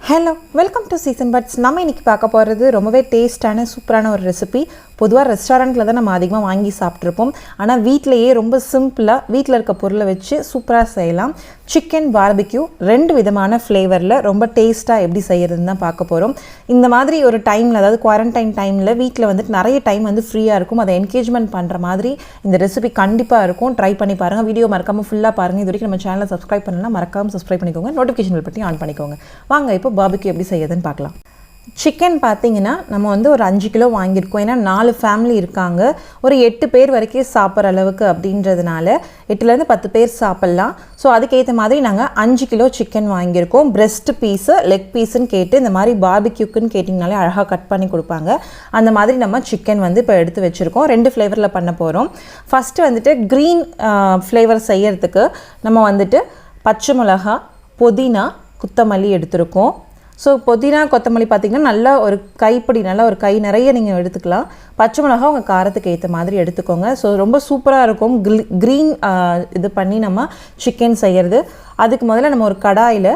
Hello, welcome to seasonbuds. நம்ம இன்னைக்கு பார்க்க போறது ரொம்பவே டேஸ்டான சூப்பரான ஒரு ரெசிபி. பொதுவா ரெஸ்டாரன்ட்ல தான் நம்ம அதிகமாக வாங்கி சாப்பிட்டுருப்போம். ஆனா வீட்லயே ரொம்ப சிம்பிளா வீட்ல இருக்க பொருளை வச்சு சூப்பரா செய்யலாம். chicken barbecue ரெண்டு விதமான ஃப்ளேவர்ல ரொம்ப டேஸ்டா எப்படி செய்யறதுன்னு தான் பார்க்க போறோம். இந்த மாதிரி ஒரு டைம்ல அதாவது குவாரண்டைன் டைம்ல வீட்ல வந்து நிறைய டைம் வந்து ஃப்ரீயா இருக்கும். அதை என்கேஜ்மென்ட் பண்ற மாதிரி இந்த ரெசிபி கண்டிப்பா இருக்கும். ட்ரை பண்ணி பாருங்க. வீடியோ மறக்காம ஃபுல்லா பாருங்க. இதுவரைக்கும் நம்ம சேனலை சப்ஸ்கிரைப் பண்ணலனா மறக்காம சப்ஸ்கிரைப் பண்ணிக்கோங்க. நோட்டிஃபிகேஷன் பெல் பட்டனை ஆன் பண்ணிக்கோங்க. வாங்க இப்போ barbecue எப்படி செய்யறதுன்னு பார்க்கலாம். சிக்கன் பார்த்தீங்கன்னா நம்ம வந்து ஒரு 5 கிலோ வாங்கியிருக்கோம். ஏன்னா 4 ஃபேமிலி இருக்காங்க. ஒரு 8 பேர் வரைக்கும் சாப்பிட்ற அளவுக்கு அப்படின்றதுனால 8லேருந்து 10 பேர் சாப்பிட்லாம். ஸோ அதுக்கேற்ற மாதிரி நாங்கள் 5 கிலோ சிக்கன் வாங்கியிருக்கோம். பிரெஸ்ட் பீஸு லெக் பீஸுன்னு கேட்டு இந்த மாதிரி பார்பிக்யூக்குன்னு கேட்டிங்கனாலே அழகாக கட் பண்ணி கொடுப்பாங்க. அந்த மாதிரி நம்ம சிக்கன் வந்து இப்போ எடுத்து வச்சுருக்கோம். 2 ஃப்ளேவரில் பண்ண போகிறோம். ஃபஸ்ட்டு வந்துட்டு க்ரீன் ஃப்ளேவர் செய்யறதுக்கு நம்ம வந்துட்டு பச்சை மிளகா, புதினா, கொத்தமல்லி எடுத்துருக்கோம். ஸோ புதினா கொத்தமல்லி பார்த்திங்கன்னா நல்லா ஒரு கைப்பிடி நல்லா ஒரு கை நிறைய நீங்கள் எடுத்துக்கலாம். பச்சை மிளகா உங்கள் காரத்துக்கு ஏற்ற மாதிரி எடுத்துக்கோங்க. ஸோ ரொம்ப சூப்பராக இருக்கும் க்ரீன் இது பண்ணி நம்ம சிக்கன் செய்கிறது. அதுக்கு முதல்ல நம்ம ஒரு கடாயில்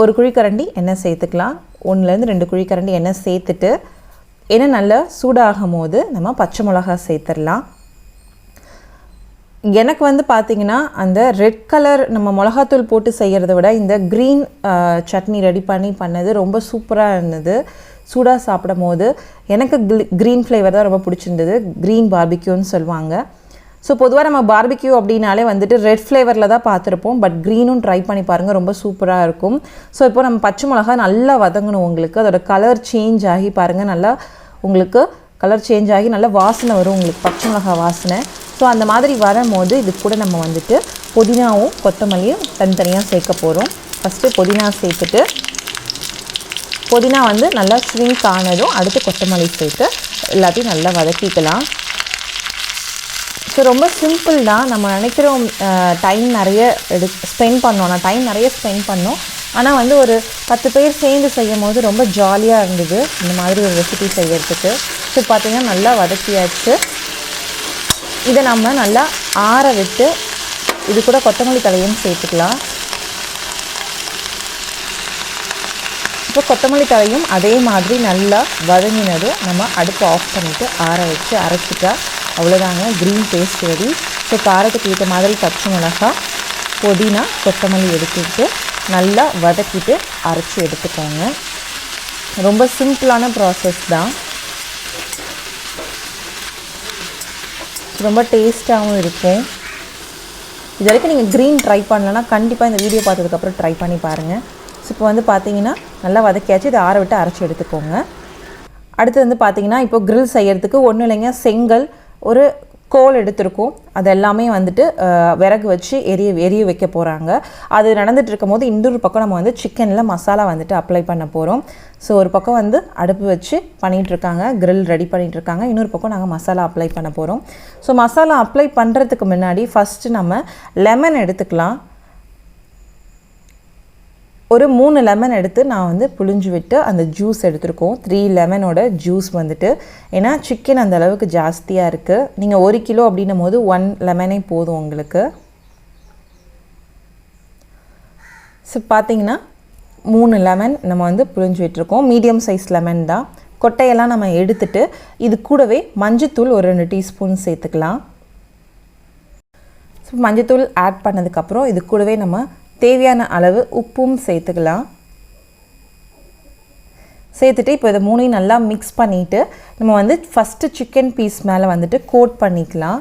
ஒரு குழிக்கரண்டி எண்ணெய் சேர்த்துக்கலாம். 1லேருந்து 2 குழிக்கரண்டி எண்ணெய் சேர்த்துட்டு எண்ணெய் நல்லா சூடாகும் போது நம்ம பச்சை மிளகா சேர்த்துடலாம். எனக்கு வந்து பார்த்திங்கன்னா அந்த ரெட் கலர் நம்ம மிளகாத்தூள் போட்டு செய்கிறத விட இந்த க்ரீன் சட்னி ரெடி பண்ணது ரொம்ப சூப்பராக இருந்தது. சூடாக சாப்பிடும் போது எனக்கு க்ரீன் ஃப்ளேவர் தான் ரொம்ப பிடிச்சிருந்தது. க்ரீன் பார்பிக்யூன்னு சொல்லுவாங்க. ஸோ பொதுவாக நம்ம பார்பிக்யூ அப்படின்னாலே வந்துட்டு ரெட் ஃப்ளேவரில் தான் பார்த்துருப்போம். பட் க்ரீனும் ட்ரை பண்ணி பாருங்கள், ரொம்ப சூப்பராக இருக்கும். ஸோ இப்போ நம்ம பச்சை மிளகா நல்லா வதங்கணும். உங்களுக்கு அதோட கலர் சேஞ்ச் ஆகி பாருங்கள், நல்லா உங்களுக்கு கலர் சேஞ்ச் ஆகி நல்லா வாசனை வரும் உங்களுக்கு, பச்சை மிளகா வாசனை. ஸோ அந்த மாதிரி வரும்போது இது கூட நம்ம வந்துட்டு புதினாவும் கொத்தமல்லியும் தனித்தனியாக சேர்க்க போகிறோம். ஃபஸ்ட்டு புதினா சேர்த்துட்டு புதினா வந்து நல்லா ஸ்விங்க் ஆனதும் அடுத்து கொத்தமல்லி சேர்த்து எல்லாத்தையும் நல்லா வதக்கிக்கலாம். ஸோ ரொம்ப சிம்பிள் தான். நம்ம நினைக்கிறோம் டைம் நிறைய ஸ்பெண்ட் பண்ணோம். நான் டைம் நிறைய ஸ்பெண்ட் பண்ணோம். ஆனால் வந்து ஒரு 10 பேர் சேர்ந்து செய்யும் போது ரொம்ப ஜாலியாக இருந்தது இந்த மாதிரி ஒரு ரெசிபி செய்யறதுக்கு. ஸோ பார்த்திங்கன்னா நல்லா வதக்கியாச்சு. இதை நம்ம நல்லா ஆற விட்டு இது கூட கொத்தமல்லி தழையும் சேர்த்துக்கலாம். இப்போ கொத்தமல்லி தழையும் அதே மாதிரி நல்லா வதங்கினதும் நம்ம அடுப்பு ஆஃப் பண்ணிவிட்டு ஆற வச்சு அரைச்சிட்டா அவ்வளோதாங்க, க்ரீன் பேஸ்ட் ரெடி. ஸோ காரத்துக்கு ஏற்ற மாதிரி பச்சை மிளகாய், புதினா, கொத்தமல்லி எடுத்துக்கிட்டு நல்லா வதக்கிட்டு அரைச்சி எடுத்துக்கோங்க. ரொம்ப சிம்பிளான ப்ராசஸ் தான், ரொம்ப டேஸ்ட்டாகவும் இருக்கும். இது வரைக்கும் நீங்கள் க்ரீன் ட்ரை பண்ணலன்னா கண்டிப்பாக இந்த வீடியோ பார்த்ததுக்கப்புறம் ட்ரை பண்ணி பாருங்கள். ஸோ இப்போ வந்து பார்த்திங்கன்னா நல்லா வதக்கியாச்சு. இதை ஆற விட்டு அரைச்சி எடுத்துக்கோங்க. அடுத்து வந்து பார்த்திங்கன்னா இப்போ க்ரில் செய்கிறதுக்கு ஒன்றும் இல்லைங்க, செங்கல், ஒரு கோல் எடுத்துருக்கோம். அது எல்லாமே வந்துட்டு விறகு வச்சு எரிய வைக்க போகிறாங்க. அது நடந்துகிட்டு இருக்கும் போது இன்னொரு பக்கம் நம்ம வந்து சிக்கனில் மசாலா வந்துட்டு அப்ளை பண்ண போகிறோம். ஸோ ஒரு பக்கம் வந்து அடுப்பு வச்சு பண்ணிகிட்ருக்காங்க, க்ரில் ரெடி பண்ணிகிட்ருக்காங்க. இன்னொரு பக்கம் நாங்கள் மசாலா அப்ளை பண்ண போகிறோம். ஸோ மசாலா அப்ளை பண்ணுறதுக்கு முன்னாடி ஃபஸ்ட்டு நம்ம லெமன் எடுத்துக்கலாம். ஒரு 3 லெமன் எடுத்து நான் வந்து புழிஞ்சு விட்டு அந்த ஜூஸ் எடுத்துருக்கோம். 3 லெமனோட ஜூஸ் வந்துட்டு, ஏன்னா சிக்கன் அந்த அளவுக்கு ஜாஸ்தியாக இருக்குது. நீங்கள் 1 கிலோ அப்படின்னும் போது 1 லெமனே போதும் உங்களுக்கு. ஸோ பார்த்திங்கன்னா 3 லெமன் நம்ம வந்து புழிஞ்சு விட்டுருக்கோம். மீடியம் சைஸ் லெமன் தான். கொட்டையெல்லாம் நம்ம எடுத்துட்டு இது கூடவே மஞ்சத்தூள் ஒரு 2 டீஸ்பூன் சேர்த்துக்கலாம். ஸோ மஞ்சத்தூள் ஆட் பண்ணதுக்கப்புறம் இது கூடவே நம்ம தேவையான அளவு உப்பும் சேர்த்துக்கலாம். சேர்த்துட்டு இப்போ இதை 3ஐயும் நல்லா மிக்ஸ் பண்ணிவிட்டு நம்ம வந்து ஃபஸ்ட்டு சிக்கன் பீஸ் மேலே வந்துட்டு கோட் பண்ணிக்கலாம்.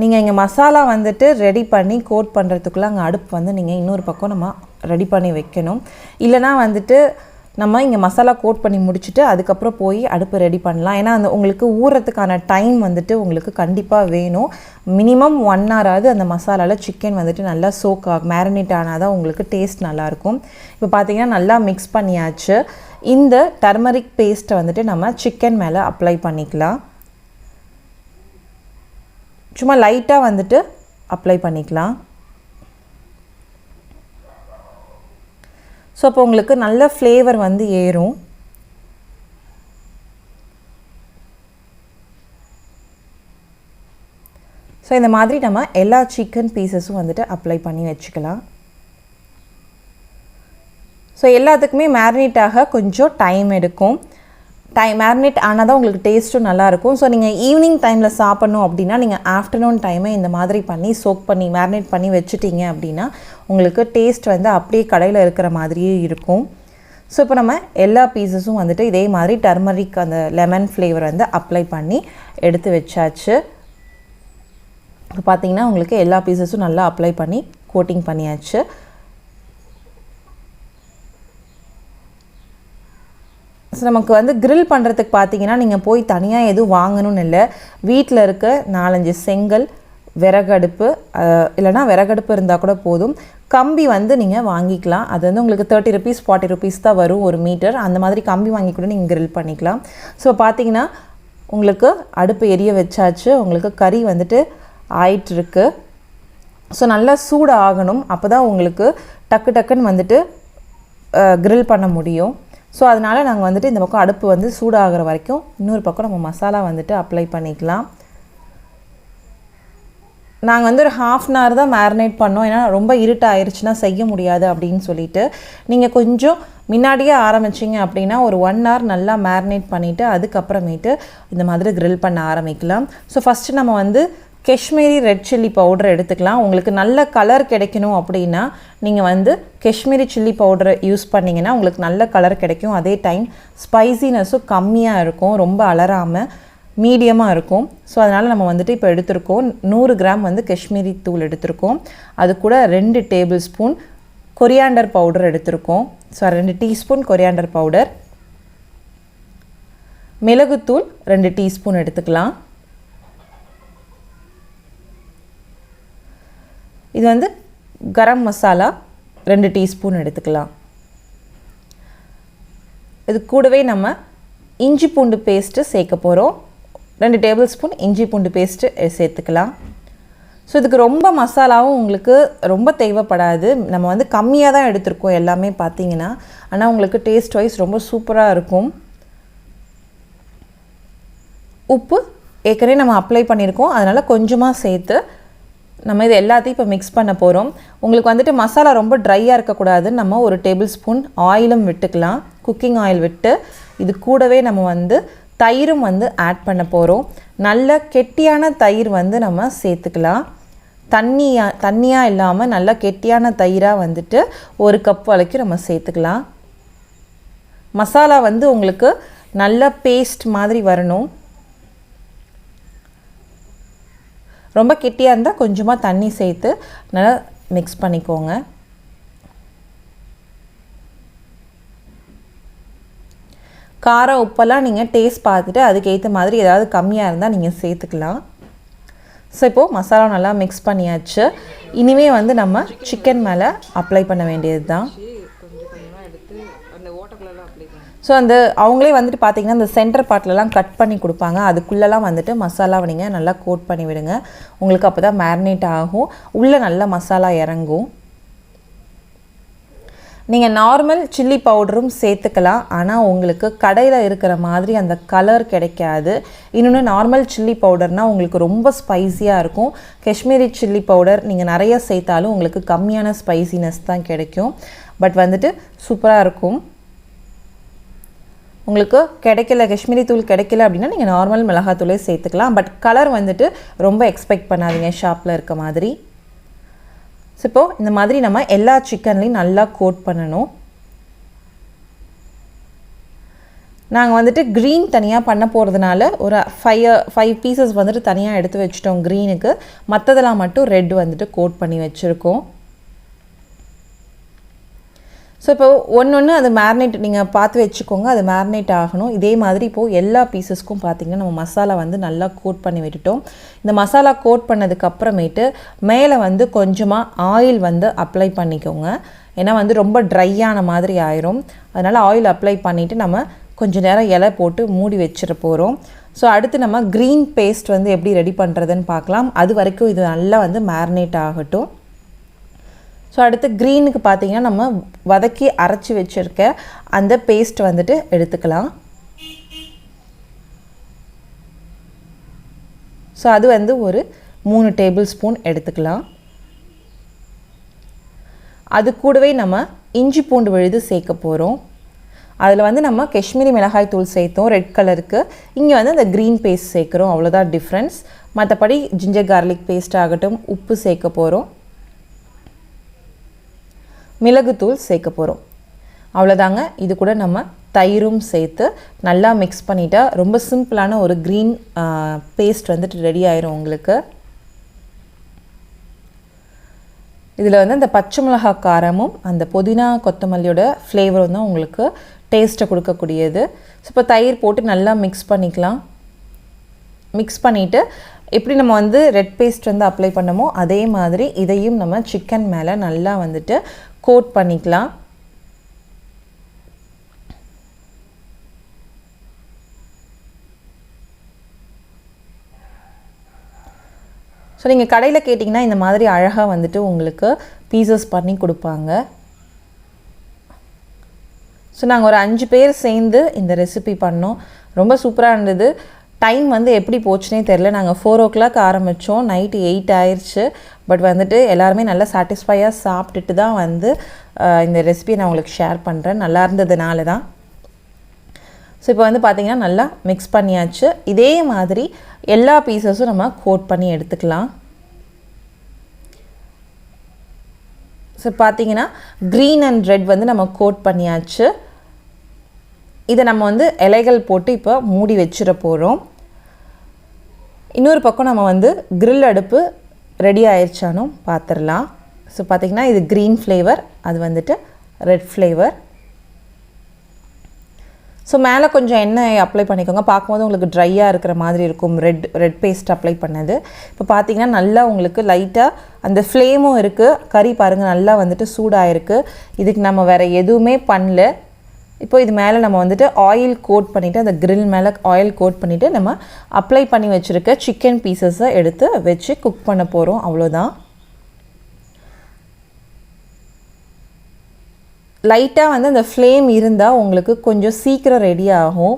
நீங்கள் இங்கே மசாலா வந்துட்டு ரெடி பண்ணி கோட் பண்ணுறதுக்குள்ளே அங்கே அடுப்பு வந்து நீங்கள் இன்னொரு பக்கம் நம்ம ரெடி பண்ணி வைக்கணும். இல்லைனா வந்துட்டு நம்ம இங்கே மசாலா கோட் பண்ணி முடிச்சுட்டு அதுக்கப்புறம் போய் அடுப்பு ரெடி பண்ணலாம். ஏன்னா அந்த உங்களுக்கு ஊறுறதுக்கான டைம் வந்துட்டு உங்களுக்கு கண்டிப்பாக வேணும். மினிமம் 1 ஹவராவது அந்த மசாலாவில் சிக்கன் வந்துட்டு நல்லா மேரினேட் ஆனால் தான் உங்களுக்கு டேஸ்ட் நல்லாயிருக்கும். இப்போ பார்த்திங்கன்னா நல்லா மிக்ஸ் பண்ணியாச்சு. இந்த டர்மரிக் பேஸ்ட்டை வந்துட்டு நம்ம சிக்கன் மேலே அப்ளை பண்ணிக்கலாம். சும்மா லைட்டாக வந்துட்டு அப்ளை பண்ணிக்கலாம். ஸோ அப்போ உங்களுக்கு நல்ல ஃப்ளேவர் வந்து ஏறும். ஸோ இந்த மாதிரி நம்ம எல்லா சிக்கன் பீசஸும் வந்துட்டு அப்ளை பண்ணி வச்சுக்கலாம். ஸோ எல்லாத்துக்குமே மேரினேட் ஆக கொஞ்சம் டைம் எடுக்கும். மேரினேட் ஆனால் தான் உங்களுக்கு டேஸ்ட்டும் நல்லாயிருக்கும். ஸோ நீங்கள் ஈவினிங் டைமில் சாப்பிட்ணும் அப்படின்னா நீங்கள் ஆஃப்டர்நூன் டைமை இந்த மாதிரி பண்ணி சோக் பண்ணி மேரினேட் பண்ணி வச்சுட்டிங்க அப்படின்னா உங்களுக்கு டேஸ்ட் வந்து அப்படியே கடையில் இருக்கிற மாதிரியே இருக்கும். ஸோ இப்போ நம்ம எல்லா பீசஸும் வந்துட்டு இதே மாதிரி டர்மரிக் அந்த லெமன் ஃப்ளேவர் வந்து அப்ளை பண்ணி எடுத்து வச்சாச்சு. இப்போ பார்த்தீங்கன்னா உங்களுக்கு எல்லா பீசஸும் நல்லா அப்ளை பண்ணி கோட்டிங் பண்ணியாச்சு. ஸோ நமக்கு வந்து கிரில் பண்ணுறதுக்கு பார்த்தீங்கன்னா நீங்கள் போய் தனியாக எதுவும் வாங்கணும்னு இல்லை. வீட்டில் இருக்க 4-5 செங்கல், விறகடுப்பு, இல்லைனா விறகடுப்பு இருந்தால் கூட போதும். கம்பி வந்து நீங்கள் வாங்கிக்கலாம். அது வந்து உங்களுக்கு 30 rupees 40 rupees தான் வரும் ஒரு மீட்டர். அந்த மாதிரி கம்பி வாங்கி கூட நீங்கள் கிரில் பண்ணிக்கலாம். ஸோ பார்த்தீங்கன்னா உங்களுக்கு அடுப்பு எரிய வச்சாச்சு. உங்களுக்கு கறி வந்துட்டு ஆயிட்டுருக்கு. ஸோ நல்லா சூடு ஆகணும். அப்போ தான் உங்களுக்கு டக்குன்னு வந்துட்டு கிரில் பண்ண முடியும். ஸோ அதனால் நாங்கள் வந்துட்டு இந்த பக்கம் அடுப்பு வந்து சூடாகிற வரைக்கும் இன்னொரு பக்கம் நம்ம மசாலா வந்துட்டு அப்ளை பண்ணிக்கலாம். நாங்கள் வந்து ஒரு 1/2 hour தான் மேரினேட் பண்ணோம். ஏன்னா ரொம்ப இருட்டாயிருச்சுன்னா செய்ய முடியாது அப்படின்னு சொல்லிட்டு. நீங்கள் கொஞ்சம் முன்னாடியே ஆரம்பிச்சிங்க அப்படின்னா ஒரு 1 hour நல்லா மேரினேட் பண்ணிவிட்டு அதுக்கப்புறமேட்டு இந்த மாதிரி கிரில் பண்ண ஆரம்பிக்கலாம். ஸோ ஃபஸ்ட்டு நம்ம வந்து காஷ்மீரி ரெட் சில்லி பவுடர் எடுத்துக்கலாம். உங்களுக்கு நல்ல கலர் கிடைக்கணும் அப்படின்னா நீங்கள் வந்து காஷ்மீரி சில்லி பவுடரை யூஸ் பண்ணிங்கன்னா உங்களுக்கு நல்ல கலர் கிடைக்கும். அதே டைம் ஸ்பைசினஸும் கம்மியாக இருக்கும், ரொம்ப அலராமல் மீடியமாக இருக்கும். ஸோ அதனால் நம்ம வந்துட்டு இப்போ எடுத்திருக்கோம் 100 கிராம் வந்து காஷ்மீரி தூள் எடுத்திருக்கோம். அது கூட 2 tablespoon கொரியாண்டர் பவுடர் எடுத்திருக்கோம். So 2 teaspoon coriander powder. மிளகுத்தூள் 2 teaspoon எடுத்துக்கலாம். இது வந்து கரம் மசாலா 2 teaspoon எடுத்துக்கலாம். இது கூடவே நம்ம இஞ்சி பூண்டு பேஸ்ட்டு சேர்க்க போகிறோம். 2 tablespoon இஞ்சி பூண்டு பேஸ்ட்டு சேர்த்துக்கலாம். ஸோ இதுக்கு ரொம்ப மசாலாவும் உங்களுக்கு ரொம்ப தேவைப்படாது. நம்ம வந்து கம்மியாக தான் எடுத்திருக்கோம் எல்லாமே பார்த்தீங்கன்னா. ஆனால் உங்களுக்கு டேஸ்ட் வைஸ் ரொம்ப சூப்பராக இருக்கும். உப்பு ஏற்கனவே நம்ம அப்ளை பண்ணியிருக்கோம், அதனால் கொஞ்சமாக சேர்த்து நம்ம இது எல்லாத்தையும் இப்போ மிக்ஸ் பண்ண போகிறோம். உங்களுக்கு வந்துட்டு மசாலா ரொம்ப ட்ரையாக இருக்கக்கூடாது. நம்ம ஒரு tablespoon ஆயிலும் விட்டுக்கலாம், குக்கிங் ஆயில் விட்டு. இது கூடவே நம்ம வந்து தயிரும் வந்து ஆட் பண்ண போகிறோம். நல்ல கெட்டியான தயிர் வந்து நம்ம சேர்த்துக்கலாம். தண்ணியாக இல்லாமல் நல்ல கெட்டியான தயிராக வந்துட்டு 1 கப் வரைக்கும் நம்ம சேர்த்துக்கலாம். மசாலா வந்து உங்களுக்கு நல்ல பேஸ்ட் மாதிரி வரணும். ரொம்ப கெட்டியாக இருந்தால் கொஞ்சமாக தண்ணி சேர்த்து நல்லா மிக்ஸ் பண்ணிக்கோங்க. காரம் உப்பெல்லாம் நீங்கள் டேஸ்ட் பார்த்துட்டு அதுக்கேற்ற மாதிரி ஏதாவது கம்மியாக இருந்தால் நீங்கள் சேர்த்துக்கலாம். ஸோ இப்போது மசாலா நல்லா மிக்ஸ் பண்ணியாச்சு. இனிமே வந்து நம்ம சிக்கன் மேலே அப்ளை பண்ண வேண்டியது தான். ஸோ அந்த அவங்களே வந்துட்டு பார்த்திங்கன்னா இந்த சென்டர் பார்ட்லலாம் கட் பண்ணி கொடுப்பாங்க. அதுக்குள்ளெல்லாம் வந்துட்டு மசாலாவை நீங்கள் நல்லா கோட் பண்ணி விடுங்க. உங்களுக்கு அப்போ தான் மேரினேட் ஆகும், உள்ளே நல்லா மசாலா இறங்கும். நீங்கள் நார்மல் சில்லி பவுடரும் சேர்த்துக்கலாம். ஆனால் உங்களுக்கு கடையில் இருக்கிற மாதிரி அந்த கலர் கிடைக்காது. இன்னொன்று நார்மல் சில்லி பவுடர்னால் உங்களுக்கு ரொம்ப ஸ்பைஸியாக இருக்கும். காஷ்மீரி சில்லி பவுடர் நீங்கள் நிறைய சேர்த்தாலும் உங்களுக்கு கம்மியான ஸ்பைசினஸ் தான் கிடைக்கும். பட் வந்துட்டு சூப்பராக இருக்கும். உங்களுக்கு கிடைக்கல, காஷ்மீரி தூள் கிடைக்கல அப்படின்னா நீங்கள் நார்மல் மிளகாத்தூளே சேர்த்துக்கலாம். பட் கலர் வந்துட்டு ரொம்ப எக்ஸ்பெக்ட் பண்ணாதீங்க ஷாப்பில் இருக்க மாதிரி. ஸோ இப்போது இந்த மாதிரி நம்ம எல்லா சிக்கன்லேயும் நல்லா கோட் பண்ணணும். நாங்கள் வந்துட்டு க்ரீன் தனியாக பண்ண போகிறதுனால ஒரு 5 பீசஸ் வந்துட்டு தனியாக எடுத்து வச்சிட்டோம் க்ரீனுக்கு. மற்றதெல்லாம் மட்டும் ரெட் வந்துட்டு கோட் பண்ணி வச்சுருக்கோம். ஸோ இப்போ ஒன்று அது மேரினேட் நீங்கள் பார்த்து வச்சுக்கோங்க, அது மேரினேட் ஆகணும். இதே மாதிரி இப்போது எல்லா பீசஸ்க்கும் பார்த்திங்கன்னா நம்ம மசாலா வந்து நல்லா கோட் பண்ணி விட்டுட்டோம். இந்த மசாலா கோட் பண்ணதுக்கப்புறமேட்டு மேலே வந்து கொஞ்சமாக ஆயில் வந்து அப்ளை பண்ணிக்கோங்க. ஏன்னா வந்து ரொம்ப ட்ரையான மாதிரி ஆயிரும். அதனால் ஆயில் அப்ளை பண்ணிவிட்டு நம்ம கொஞ்சம் நேரம் இலை போட்டு மூடி வச்சிட போகிறோம். ஸோ அடுத்து நம்ம க்ரீன் பேஸ்ட் வந்து எப்படி ரெடி பண்ணுறதுன்னு பார்க்கலாம். அது வரைக்கும் இது நல்லா வந்து மேரினேட் ஆகட்டும். ஸோ அடுத்து க்ரீனுக்கு பார்த்திங்கன்னா நம்ம வதக்கி அரைச்சி வச்சுருக்க அந்த பேஸ்ட் வந்துட்டு எடுத்துக்கலாம். ஸோ அது வந்து ஒரு 3 tablespoon எடுத்துக்கலாம். அது கூடவே நம்ம இஞ்சி பூண்டு விழுது சேர்க்க போகிறோம். அதில் வந்து நம்ம காஷ்மீரி மிளகாய் தூள் சேர்த்தோம் ரெட் கலருக்கு. இங்கே வந்து அந்த க்ரீன் பேஸ்ட் சேர்க்குறோம், அவ்வளோதான் டிஃப்ரென்ஸ். மற்றபடி ஜிஞ்சர் கார்லிக் பேஸ்ட் ஆகட்டும், உப்பு சேர்க்க போகிறோம், மிளகுத்தூள் சேர்க்க போகிறோம், அவ்வளோதாங்க. இது கூட நம்ம தயிரும் சேர்த்து நல்லா மிக்ஸ் பண்ணிட்டா ரொம்ப சிம்பிளான ஒரு க்ரீன் பேஸ்ட் வந்துட்டு ரெடி ஆயிரும் உங்களுக்கு. இதில் வந்து அந்த பச்சை மிளகாய் காரமும் அந்த புதினா கொத்தமல்லியோட ஃப்ளேவரும் தான் உங்களுக்கு டேஸ்ட்டை கொடுக்கக்கூடியது. ஸோ இப்போ தயிர் போட்டு நல்லா மிக்ஸ் பண்ணிக்கலாம். மிக்ஸ் பண்ணிவிட்டு எப்படி நம்ம வந்து ரெட் பேஸ்ட் வந்து அப்ளை பண்ணமோ அதே மாதிரி இதையும் நம்ம சிக்கன் மேலே நல்லா வந்துட்டு கோட் பண்ணிக்கலாம். ஸோ நீங்கள் கடையில் கேட்டிங்கன்னா இந்த மாதிரி அழகாக வந்துட்டு உங்களுக்கு பீசஸ் பண்ணி கொடுப்பாங்க. ஸோ நாங்கள் ஒரு 5 பேர் சேர்ந்து இந்த ரெசிபி பண்ணோம். ரொம்ப சூப்பராக இருந்தது. டைம் வந்து எப்படி போச்சுனே தெரில. நாங்கள் 4 o'clock ஆரம்பித்தோம், நைட்டு 8 ஆயிடுச்சு. பட் வந்துட்டு எல்லாருமே நல்லா சாட்டிஸ்ஃபையாக சாப்பிட்டுட்டு தான் வந்து இந்த ரெசிபியை நான் உங்களுக்கு ஷேர் பண்ணுறேன். நல்லா இருந்ததுனால தான். ஸோ இப்போ வந்து பார்த்திங்கன்னா நல்லா மிக்ஸ் பண்ணியாச்சு. இதே மாதிரி எல்லா பீசஸும் நம்ம கோட் பண்ணி எடுத்துக்கலாம். ஸோ பார்த்திங்கன்னா க்ரீன் அண்ட் ரெட் வந்து நம்ம கோட் பண்ணியாச்சு. இதை நம்ம வந்து இலைகள் போட்டு இப்போ மூடி வச்சிட போகிறோம். இன்னொரு பக்கம் நம்ம வந்து கிரில் அடுப்பு ரெடி ஆயிடுச்சானும் பார்த்துடலாம். ஸோ பார்த்திங்கன்னா இது க்ரீன் ஃப்ளேவர், அது வந்துட்டு ரெட் ஃப்ளேவர். ஸோ மேலே கொஞ்சம் எண்ணெய் அப்ளை பண்ணிக்கோங்க. பார்க்கும்போது உங்களுக்கு ட்ரையாக இருக்கிற மாதிரி இருக்கும் ரெட் பேஸ்ட் அப்ளை பண்ணது. இப்போ பார்த்திங்கன்னா நல்லா உங்களுக்கு லைட்டாக அந்த ஃப்ளேமும் இருக்குது. கறி பாருங்கள் நல்லா வந்துட்டு சூடாகிருக்கு. இதுக்கு நம்ம வேறு எதுவுமே பண்ணல. இப்போ இது மேலே நம்ம வந்துட்டு ஆயில் கோட் பண்ணிவிட்டு அந்த கிரில் மேலே ஆயில் கோட் பண்ணிவிட்டு நம்ம அப்ளை பண்ணி வச்சுருக்க சிக்கன் பீசஸை எடுத்து வச்சு குக் பண்ண போகிறோம், அவ்வளோதான். லைட்டாக வந்து அந்த ஃப்ளேம் இருந்தால் உங்களுக்கு கொஞ்சம் சீக்கிரம் ரெடி ஆகும்.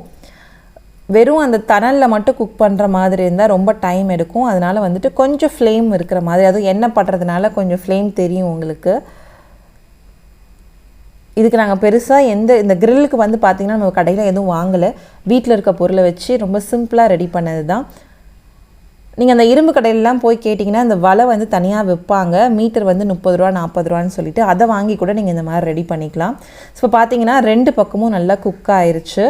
வெறும் அந்த தணலில் மட்டும் குக் பண்ணுற மாதிரி இருந்தால் ரொம்ப டைம் எடுக்கும். அதனால் வந்துட்டு கொஞ்சம் ஃப்ளேம் இருக்கிற மாதிரி, அதுவும் எண்ணெய் படுறதுனால கொஞ்சம் ஃப்ளேம் தெரியும் உங்களுக்கு. இதுக்கு நாங்கள் பெருசாக இந்த கிரில்லுக்கு வந்து பார்த்திங்கன்னா நம்ம கடையில் எதுவும் வாங்கலை. வீட்டில் இருக்க பொருளை வச்சு ரொம்ப சிம்பிளாக ரெடி பண்ணது தான். நீங்கள் அந்த இரும்பு கடையிலலாம் போய் கேட்டிங்கன்னா அந்த வலை வந்து தனியாக விற்பாங்க. மீட்டர் வந்து 30 ரூபா 40 ரூபான்னு சொல்லிட்டு அதை வாங்கி கூட நீங்கள் இந்த மாதிரி ரெடி பண்ணிக்கலாம். ஸோ பார்த்தீங்கன்னா 2 பக்கமும் நல்லா குக் ஆயிருச்சு.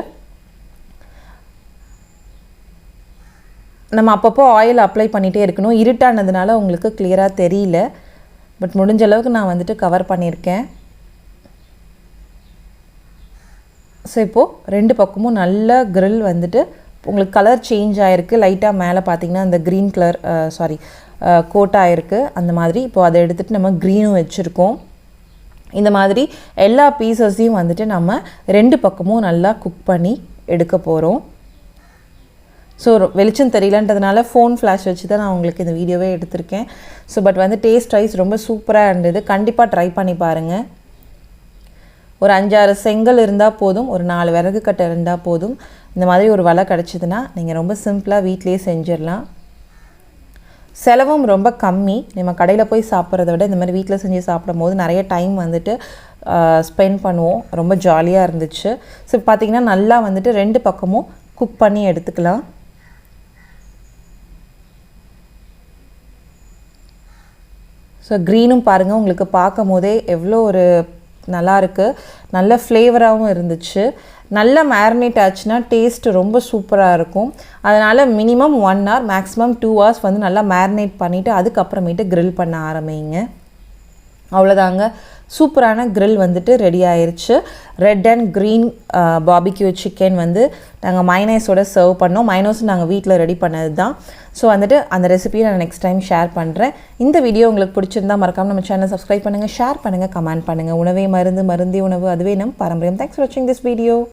நம்ம அப்பப்போ ஆயில் அப்ளை பண்ணிகிட்டே இருக்கணும். இருட்டானதுனால உங்களுக்கு கிளியராக தெரியல. பட் முடிஞ்ச அளவுக்கு நான் வந்துட்டு கவர் பண்ணியிருக்கேன். ஸோ இப்போது 2 பக்கமும் நல்லா கிரில் வந்துட்டு உங்களுக்கு கலர் சேஞ்ச் ஆகிருக்கு. லைட்டாக மேலே பார்த்திங்கன்னா அந்த க்ரீன் கலர் கோட் ஆகிருக்கு அந்த மாதிரி. இப்போது அதை எடுத்துகிட்டு நம்ம க்ரீனும் வச்சுருக்கோம். இந்த மாதிரி எல்லா பீசஸையும் வந்துட்டு நம்ம 2 பக்கமும் நல்லா குக் பண்ணி எடுக்க போகிறோம். ஸோ வெளிச்சம் தெரியலன்றதுனால ஃபோன் ஃப்ளாஷ் வச்சு தான் நான் உங்களுக்கு இந்த வீடியோவே எடுத்திருக்கேன். ஸோ பட் வந்து டேஸ்ட் வைஸ் ரொம்ப சூப்பராக இருந்தது. கண்டிப்பாக ட்ரை பண்ணி பாருங்கள். ஒரு 5-6 செங்கல் இருந்தால் போதும், ஒரு 4 விறகு கட்டை இருந்தால் போதும். இந்த மாதிரி ஒரு வலை கிடச்சிதுன்னா நீங்கள் ரொம்ப சிம்பிளாக வீட்டிலேயே செஞ்சிடலாம். செலவும் ரொம்ப கம்மி. நம்ம கடையில் போய் சாப்பிட்றத விட இந்த மாதிரி வீட்டில் செஞ்சு சாப்பிடும் போது நிறைய டைம் வந்துட்டு ஸ்பெண்ட் பண்ணுவோம். ரொம்ப ஜாலியாக இருந்துச்சு. ஸோ பார்த்திங்கன்னா நல்லா வந்துட்டு 2 பக்கமும் குக் பண்ணி எடுத்துக்கலாம். ஸோ க்ரீனும் பாருங்கள் உங்களுக்கு பார்க்கும் போதே எவ்வளோ ஒரு நல்லாயிருக்கு. நல்ல ஃப்ளேவராகவும் இருந்துச்சு. நல்லா மேரினேட் ஆச்சுன்னா டேஸ்ட்டு ரொம்ப சூப்பராக இருக்கும். அதனால் மினிமம் 1 hour மேக்ஸிமம் 2 hours வந்து நல்லா மேரினேட் பண்ணிவிட்டு அதுக்கப்புறமேட்டு க்ரில் பண்ண ஆரம்பிங்க. அவ்வளோதாங்க, சூப்பரான க்ரில் வந்துட்டு ரெடி ஆயிடுச்சு. Red and green barbecue chicken வந்து நாங்கள் மைனஸோட சர்வ் பண்ணோம். மைனஸும் நாங்கள் வீட்டில் ரெடி பண்ணது தான். ஸோ வந்துட்டு அந்த ரெசிபியை நான் நெக்ஸ்ட் டைம் ஷேர் பண்ணுறேன். இந்த வீடியோ உங்களுக்கு பிடிச்சிருந்தால் மறக்காமல் நம்ம சேனல் சப்ஸ்கிரைப் பண்ணுங்கள், ஷேர் பண்ணுங்கள், கமெண்ட் பண்ணுங்கள். உணவே மருந்து, மருந்தே உணவு, அதுவே நம் பாரம்பரியம். தேங்க்ஸ் ஃபார் வாட்சிங் திஸ் வீடியோ.